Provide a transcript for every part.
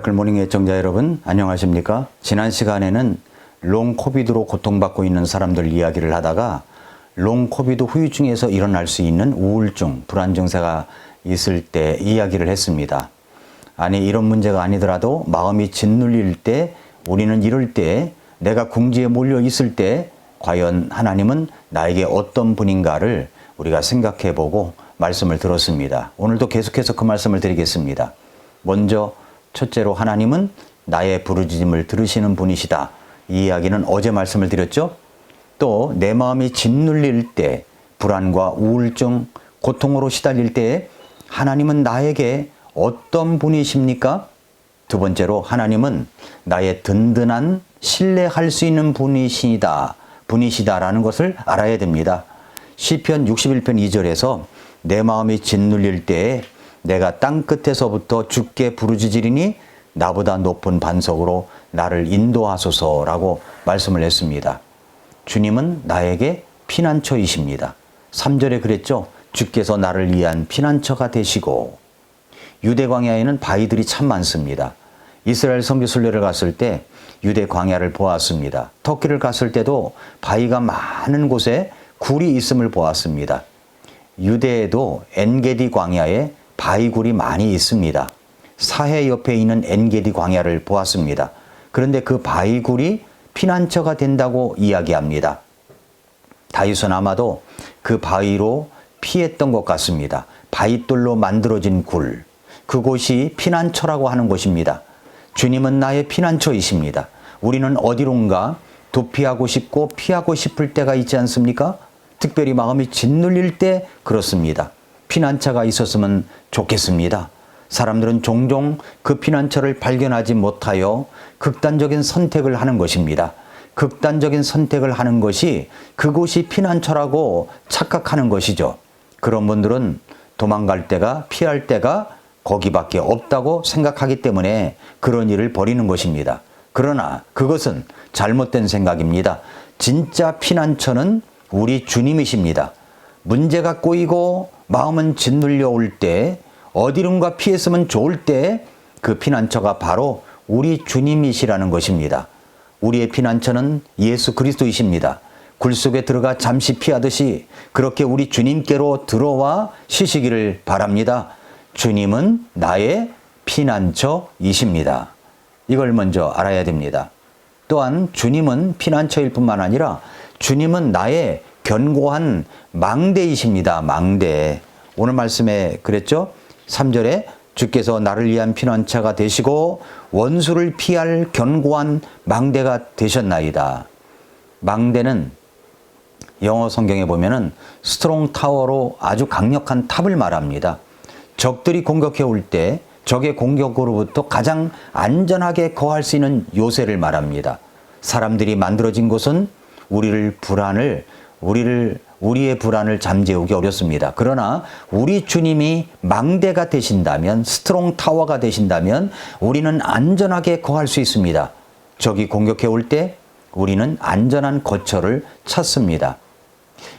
미라클 모닝 애청자 여러분, 안녕하십니까? 지난 시간에는 롱 코비드로 고통받고 있는 사람들 이야기를 하다가 롱 코비드 후유증에서 일어날 수 있는 우울증, 불안 증세가 있을 때 이야기를 했습니다. 아니, 이런 문제가 아니더라도 마음이 짓눌릴 때, 우리는 이럴 때, 내가 궁지에 몰려 있을 때 과연 하나님은 나에게 어떤 분인가를 우리가 생각해 보고 말씀을 들었습니다. 오늘도 계속해서 그 말씀을 드리겠습니다. 먼저 첫째로 하나님은 나의 부르짖음을 들으시는 분이시다. 이 이야기는 어제 말씀을 드렸죠. 또 내 마음이 짓눌릴 때, 불안과 우울증, 고통으로 시달릴 때 하나님은 나에게 어떤 분이십니까? 두 번째로 하나님은 나의 든든한 신뢰할 수 있는 분이시다라는 것을 알아야 됩니다. 시편 61편 2절에서 내 마음이 짓눌릴 때에 내가 땅 끝에서부터 주께 부르짖으리니 나보다 높은 반석으로 나를 인도하소서라고 말씀을 했습니다. 주님은 나에게 피난처이십니다. 3절에 그랬죠. 주께서 나를 위한 피난처가 되시고. 유대 광야에는 바위들이 참 많습니다. 이스라엘 선교 순례를 갔을 때 유대 광야를 보았습니다. 터키를 갔을 때도 바위가 많은 곳에 굴이 있음을 보았습니다. 유대에도 엔게디 광야에 바위굴이 많이 있습니다. 사해 옆에 있는 엔게디 광야를 보았습니다. 그런데 그 바위굴이 피난처가 된다고 이야기합니다. 다윗은 아마도 그 바위로 피했던 것 같습니다. 바위돌로 만들어진 굴, 그곳이 피난처라고 하는 곳입니다. 주님은 나의 피난처이십니다. 우리는 어디론가 도피하고 싶고 피하고 싶을 때가 있지 않습니까? 특별히 마음이 짓눌릴 때 그렇습니다. 피난처가 있었으면 좋겠습니다. 사람들은 종종 그 피난처를 발견하지 못하여 극단적인 선택을 하는 것입니다. 극단적인 선택을 하는 것이 그곳이 피난처라고 착각하는 것이죠. 그런 분들은 도망갈 데가, 피할 데가 거기밖에 없다고 생각하기 때문에 그런 일을 벌이는 것입니다. 그러나 그것은 잘못된 생각입니다. 진짜 피난처는 우리 주님이십니다. 문제가 꼬이고 마음은 짓눌려 올 때, 어디론가 피했으면 좋을 때 그 피난처가 바로 우리 주님이시라는 것입니다. 우리의 피난처는 예수 그리스도이십니다. 굴 속에 들어가 잠시 피하듯이 그렇게 우리 주님께로 들어와 쉬시기를 바랍니다. 주님은 나의 피난처이십니다. 이걸 먼저 알아야 됩니다. 또한 주님은 피난처일 뿐만 아니라 주님은 나의 견고한 망대이십니다. 망대. 오늘 말씀에 그랬죠? 3절에 주께서 나를 위한 피난처가 되시고 원수를 피할 견고한 망대가 되셨나이다. 망대는 영어 성경에 보면은 스트롱 타워로 아주 강력한 탑을 말합니다. 적들이 공격해 올 때 적의 공격으로부터 가장 안전하게 거할 수 있는 요새를 말합니다. 사람들이 만들어진 곳은 우리의 불안을 잠재우기 어렵습니다. 그러나 우리 주님이 망대가 되신다면, 스트롱 타워가 되신다면 우리는 안전하게 거할 수 있습니다. 적이 공격해 올 때 우리는 안전한 거처를 찾습니다.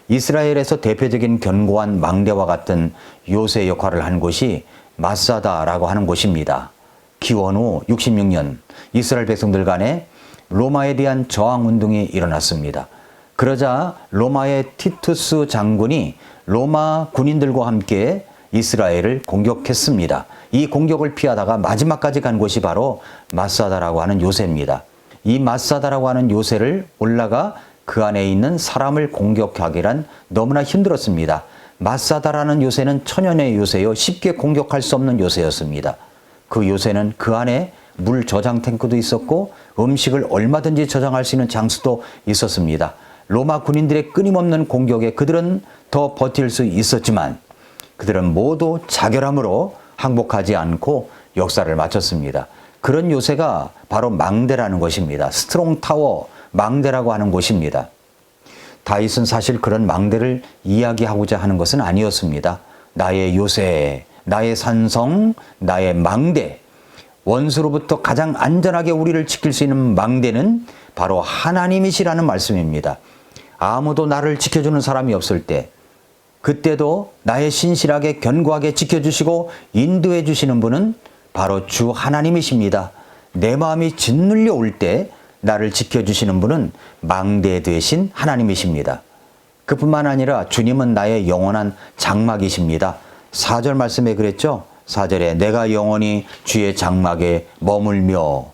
이스라엘에서 대표적인 견고한 망대와 같은 요새 역할을 한 곳이 마사다라고 하는 곳입니다. 기원 후 66년 이스라엘 백성들 간에 로마에 대한 저항운동이 일어났습니다. 그러자 로마의 티투스 장군이 로마 군인들과 함께 이스라엘을 공격했습니다. 이 공격을 피하다가 마지막까지 간 곳이 바로 마사다라고 하는 요새입니다. 이 마사다라고 하는 요새를 올라가 그 안에 있는 사람을 공격하기란 너무나 힘들었습니다. 마사다라는 요새는 천연의 요새요. 쉽게 공격할 수 없는 요새였습니다. 그 요새는 그 안에 물 저장 탱크도 있었고 음식을 얼마든지 저장할 수 있는 장수도 있었습니다. 로마 군인들의 끊임없는 공격에 그들은 더 버틸 수 있었지만 그들은 모두 자결함으로 항복하지 않고 역사를 마쳤습니다. 그런 요새가 바로 망대라는 것입니다. 스트롱 타워, 망대라고 하는 곳입니다. 다윗은 사실 그런 망대를 이야기하고자 하는 것은 아니었습니다. 나의 요새, 나의 산성, 나의 망대, 원수로부터 가장 안전하게 우리를 지킬 수 있는 망대는 바로 하나님이시라는 말씀입니다. 아무도 나를 지켜주는 사람이 없을 때, 그때도 나의 신실하게 견고하게 지켜주시고 인도해 주시는 분은 바로 주 하나님이십니다. 내 마음이 짓눌려 올 때 나를 지켜주시는 분은 망대 되신 하나님이십니다. 그뿐만 아니라 주님은 나의 영원한 장막이십니다. 4절 말씀에 그랬죠. 4절에 내가 영원히 주의 장막에 머물며,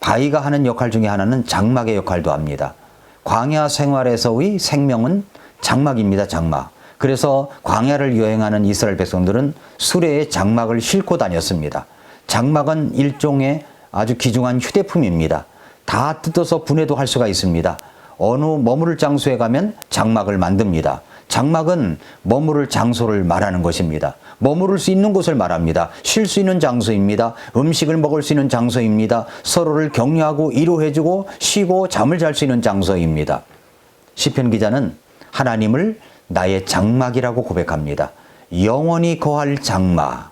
바위가 하는 역할 중에 하나는 장막의 역할도 합니다. 광야 생활에서의 생명은 장막입니다. 장막. 그래서 광야를 여행하는 이스라엘 백성들은 수레에 장막을 싣고 다녔습니다. 장막은 일종의 아주 귀중한 휴대품입니다. 다 뜯어서 분해도 할 수가 있습니다. 어느 머무를 장소에 가면 장막을 만듭니다. 장막은 머무를 장소를 말하는 것입니다. 머무를 수 있는 곳을 말합니다. 쉴 수 있는 장소입니다. 음식을 먹을 수 있는 장소입니다. 서로를 격려하고 위로해주고 쉬고 잠을 잘 수 있는 장소입니다. 시편 기자는 하나님을 나의 장막이라고 고백합니다. 영원히 거할 장막.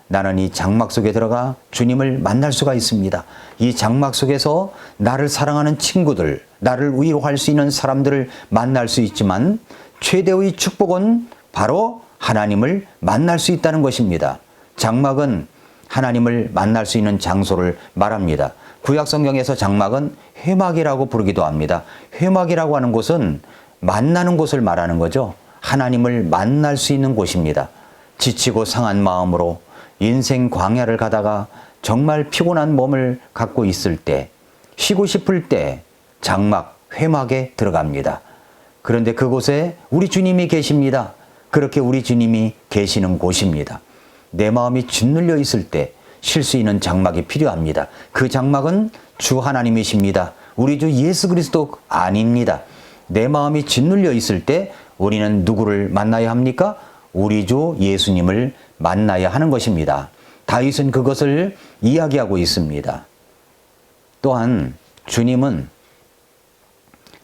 나는 이 장막 속에 들어가 주님을 만날 수가 있습니다. 이 장막 속에서 나를 사랑하는 친구들, 나를 위로할 수 있는 사람들을 만날 수 있지만 최대의 축복은 바로 하나님을 만날 수 있다는 것입니다. 장막은 하나님을 만날 수 있는 장소를 말합니다. 구약 성경에서 장막은 회막이라고 부르기도 합니다. 회막이라고 하는 곳은 만나는 곳을 말하는 거죠. 하나님을 만날 수 있는 곳입니다. 지치고 상한 마음으로 인생 광야를 가다가 정말 피곤한 몸을 갖고 있을 때, 쉬고 싶을 때 장막, 회막에 들어갑니다. 그런데 그곳에 우리 주님이 계십니다. 그렇게 우리 주님이 계시는 곳입니다. 내 마음이 짓눌려 있을 때 쉴 수 있는 장막이 필요합니다. 그 장막은 주 하나님이십니다. 우리 주 예수 그리스도 아닙니다. 내 마음이 짓눌려 있을 때 우리는 누구를 만나야 합니까? 우리 주 예수님을 만나야 하는 것입니다. 다윗은 그것을 이야기하고 있습니다. 또한 주님은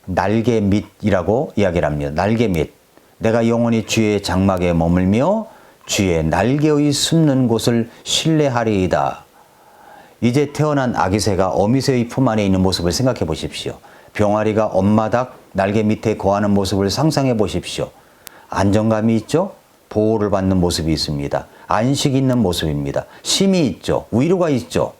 날개 밑이라고 이야기를 합니다. 날개 밑. 내가 영원히 주의 장막에 머물며 주의 날개의 숨는 곳을 신뢰하리이다. 이제 태어난 아기새가 어미새의 품 안에 있는 모습을 생각해 보십시오. 병아리가 엄마 닭 날개 밑에 거하는 모습을 상상해 보십시오. 안정감이 있죠? 보호를 받는 모습이 있습니다. 안식이 있는 모습입니다. 쉼이 있죠. 위로가 있죠.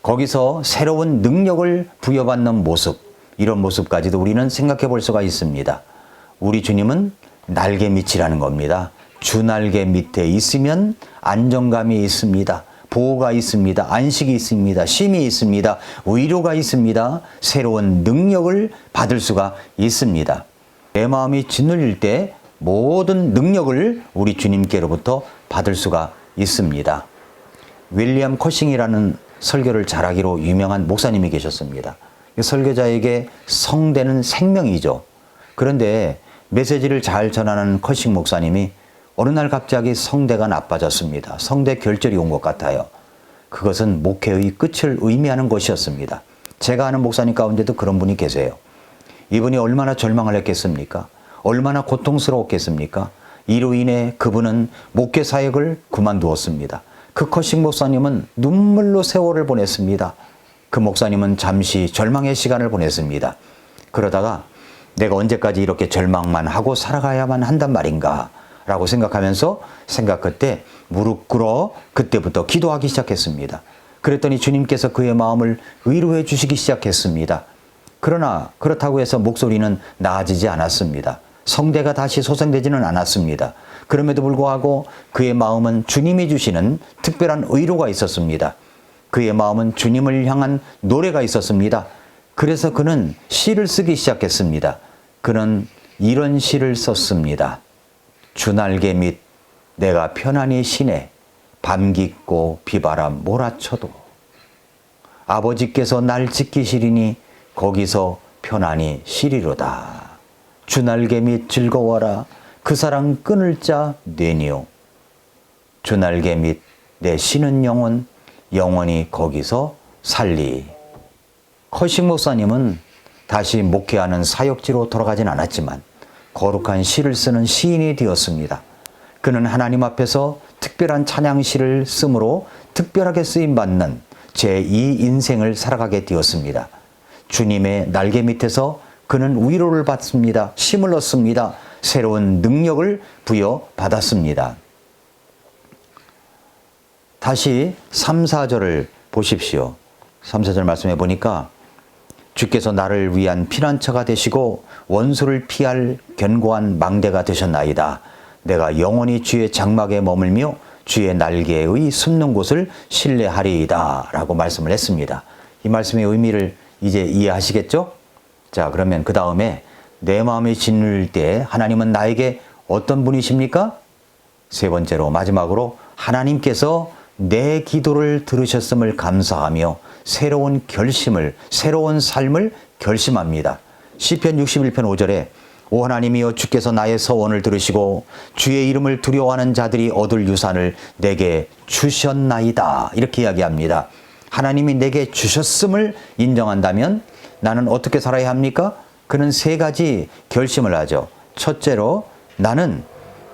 거기서 새로운 능력을 부여받는 모습, 이런 모습까지도 우리는 생각해 볼 수가 있습니다. 우리 주님은 날개 밑이라는 겁니다. 주 날개 밑에 있으면 안정감이 있습니다. 보호가 있습니다. 안식이 있습니다. 쉼이 있습니다. 위로가 있습니다. 새로운 능력을 받을 수가 있습니다. 내 마음이 짓눌릴 때 모든 능력을 우리 주님께로부터 받을 수가 있습니다. 윌리엄 커싱이라는 설교를 잘하기로 유명한 목사님이 계셨습니다. 설교자에게 성대는 생명이죠. 그런데 메시지를 잘 전하는 커싱 목사님이 어느 날 갑자기 성대가 나빠졌습니다. 성대 결절이 온 것 같아요. 그것은 목회의 끝을 의미하는 것이었습니다. 제가 아는 목사님 가운데도 그런 분이 계세요. 이분이 얼마나 절망을 했겠습니까? 얼마나 고통스러웠겠습니까? 이로 인해 그분은 목회 사역을 그만두었습니다. 그 커싱 목사님은 눈물로 세월을 보냈습니다. 그 목사님은 잠시 절망의 시간을 보냈습니다. 그러다가 내가 언제까지 이렇게 절망만 하고 살아가야만 한단 말인가 라고 생각하면서 생각 끝에 무릎 꿇어 그때부터 기도하기 시작했습니다. 그랬더니 주님께서 그의 마음을 위로해 주시기 시작했습니다. 그러나 그렇다고 해서 목소리는 나아지지 않았습니다. 성대가 다시 소생되지는 않았습니다. 그럼에도 불구하고 그의 마음은 주님이 주시는 특별한 의로가 있었습니다. 그의 마음은 주님을 향한 노래가 있었습니다. 그래서 그는 시를 쓰기 시작했습니다. 그는 이런 시를 썼습니다. 주날개 밑 내가 편안히 쉬네. 밤 깊고 비바람 몰아쳐도 아버지께서 날 지키시리니 거기서 편안히 쉬리로다. 주날개 밑 즐거워라. 그 사랑 끊을 자 내니요. 주날개 밑 내 쉬는 영혼 영원히 거기서 살리. 커싱 목사님은 다시 목회하는 사역지로 돌아가진 않았지만 거룩한 시를 쓰는 시인이 되었습니다. 그는 하나님 앞에서 특별한 찬양시를 쓰므로 특별하게 쓰임받는 제2 인생을 살아가게 되었습니다. 주님의 날개 밑에서 그는 위로를 받습니다. 힘을 얻습니다. 새로운 능력을 부여받았습니다. 다시 3, 4절을 보십시오. 3, 4절 말씀해 보니까 주께서 나를 위한 피난처가 되시고 원수를 피할 견고한 망대가 되셨나이다. 내가 영원히 주의 장막에 머물며 주의 날개의 숨는 곳을 신뢰하리이다. 라고 말씀을 했습니다. 이 말씀의 의미를 이제 이해하시겠죠? 자, 그러면 그 다음에 내 마음이 짓눌릴 때 하나님은 나에게 어떤 분이십니까? 세 번째로 마지막으로 하나님께서 내 기도를 들으셨음을 감사하며 새로운 결심을, 새로운 삶을 결심합니다. 시편 61편 5절에 오 하나님이여 주께서 나의 서원을 들으시고 주의 이름을 두려워하는 자들이 얻을 유산을 내게 주셨나이다. 이렇게 이야기합니다. 하나님이 내게 주셨음을 인정한다면 나는 어떻게 살아야 합니까? 그는 세 가지 결심을 하죠. 첫째로 나는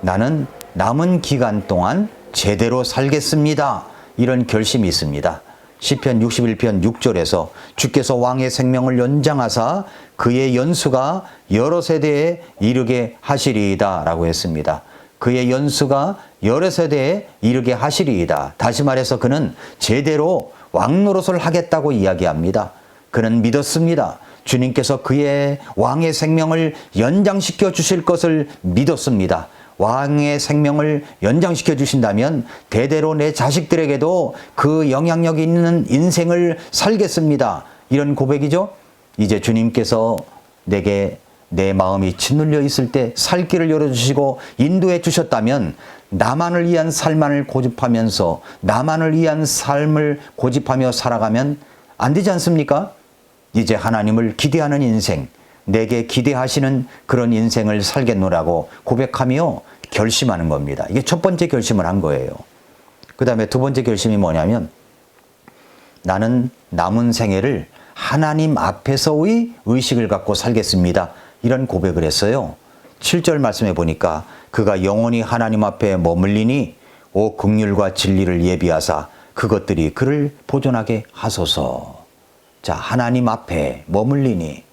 남은 기간 동안 제대로 살겠습니다. 이런 결심이 있습니다. 시편 61편 6절에서 주께서 왕의 생명을 연장하사 그의 연수가 여러 세대에 이르게 하시리이다 라고 했습니다. 그의 연수가 여러 세대에 이르게 하시리이다. 다시 말해서 그는 제대로 왕 노릇을 하겠다고 이야기합니다. 그는 믿었습니다. 주님께서 그의 왕의 생명을 연장시켜 주실 것을 믿었습니다. 왕의 생명을 연장시켜 주신다면 대대로 내 자식들에게도 그 영향력이 있는 인생을 살겠습니다. 이런 고백이죠. 이제 주님께서 내게 내 마음이 짓눌려 있을 때 살 길을 열어주시고 인도해 주셨다면 나만을 위한 삶만을 고집하면서 나만을 위한 삶을 고집하며 살아가면 안 되지 않습니까? 이제 하나님을 기대하는 인생, 내게 기대하시는 그런 인생을 살겠노라고 고백하며 결심하는 겁니다. 이게 첫 번째 결심을 한 거예요. 그 다음에 두 번째 결심이 뭐냐면 나는 남은 생애를 하나님 앞에서의 의식을 갖고 살겠습니다. 이런 고백을 했어요. 7절 말씀해 보니까 그가 영원히 하나님 앞에 머물리니 오 긍휼과 진리를 예비하사 그것들이 그를 보존하게 하소서. 자, 하나님 앞에 머물리니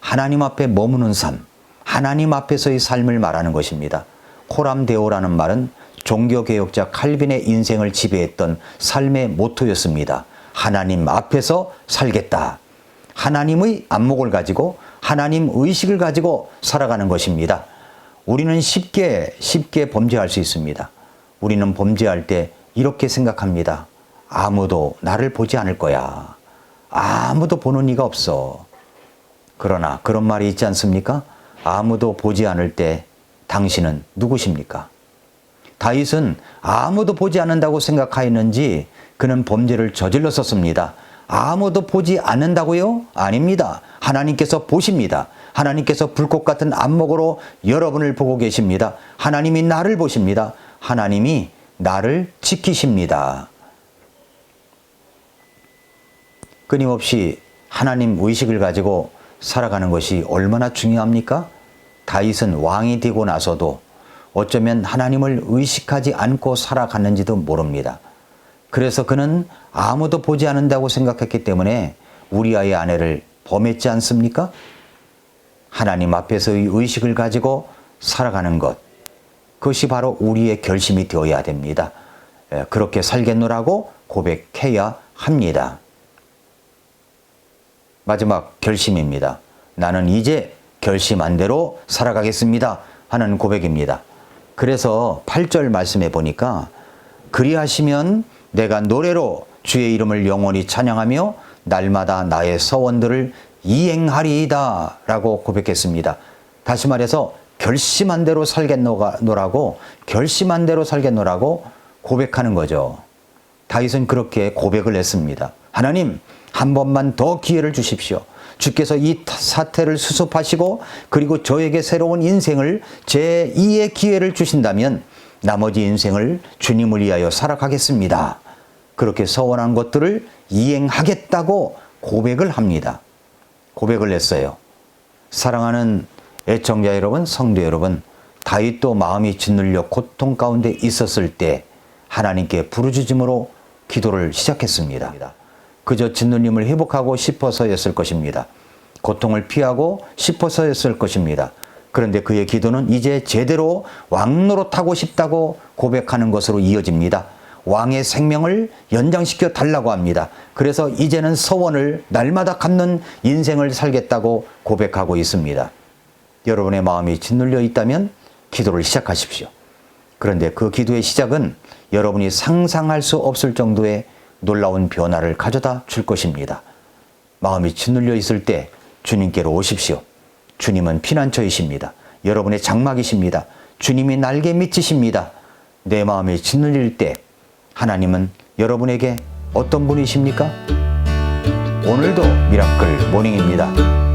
하나님 앞에 머무는 삶, 하나님 앞에서의 삶을 말하는 것입니다. 코람데오라는 말은 종교개혁자 칼빈의 인생을 지배했던 삶의 모토였습니다. 하나님 앞에서 살겠다. 하나님의 안목을 가지고 하나님 의식을 가지고 살아가는 것입니다. 우리는 쉽게 범죄할 수 있습니다. 우리는 범죄할 때 이렇게 생각합니다. 아무도 나를 보지 않을 거야. 아무도 보는 이가 없어. 그러나 그런 말이 있지 않습니까? 아무도 보지 않을 때 당신은 누구십니까? 다윗은 아무도 보지 않는다고 생각하였는지 그는 범죄를 저질렀었습니다. 아무도 보지 않는다고요? 아닙니다. 하나님께서 보십니다. 하나님께서 불꽃 같은 안목으로 여러분을 보고 계십니다. 하나님이 나를 보십니다. 하나님이 나를 지키십니다. 끊임없이 하나님 의식을 가지고 살아가는 것이 얼마나 중요합니까? 다윗은 왕이 되고 나서도 어쩌면 하나님을 의식하지 않고 살아갔는지도 모릅니다. 그래서 그는 아무도 보지 않는다고 생각했기 때문에 우리아의 아내를 범했지 않습니까? 하나님 앞에서의 의식을 가지고 살아가는 것, 그것이 바로 우리의 결심이 되어야 됩니다. 그렇게 살겠노라고 고백해야 합니다. 마지막 결심입니다. 나는 이제 결심한 대로 살아가겠습니다 하는 고백입니다. 그래서 8절 말씀해 보니까 그리하시면 내가 노래로 주의 이름을 영원히 찬양하며 날마다 나의 서원들을 이행하리이다 라고 고백했습니다. 다시 말해서 결심한 대로 살겠노라고 결심한 대로 살겠노라고 고백하는 거죠. 다윗은 그렇게 고백을 했습니다. 하나님, 한 번만 더 기회를 주십시오. 주께서 이 사태를 수습하시고 그리고 저에게 새로운 인생을 제2의 기회를 주신다면 나머지 인생을 주님을 위하여 살아가겠습니다. 그렇게 서원한 것들을 이행하겠다고 고백을 합니다. 고백을 했어요. 사랑하는 애청자 여러분, 성도 여러분, 다윗도 마음이 짓눌려 고통 가운데 있었을 때 하나님께 부르짖음으로 기도를 시작했습니다. 그저 짓눌림을 회복하고 싶어서였을 것입니다. 고통을 피하고 싶어서였을 것입니다. 그런데 그의 기도는 이제 제대로 왕노릇하고 싶다고 고백하는 것으로 이어집니다. 왕의 생명을 연장시켜 달라고 합니다. 그래서 이제는 서원을 날마다 갚는 인생을 살겠다고 고백하고 있습니다. 여러분의 마음이 짓눌려 있다면 기도를 시작하십시오. 그런데 그 기도의 시작은 여러분이 상상할 수 없을 정도의 놀라운 변화를 가져다 줄 것입니다. 마음이 짓눌려 있을 때 주님께로 오십시오. 주님은 피난처이십니다. 여러분의 장막이십니다. 주님이 날개 밑이십니다. 내 마음이 짓눌릴 때 하나님은 여러분에게 어떤 분이십니까? 오늘도 미라클 모닝입니다.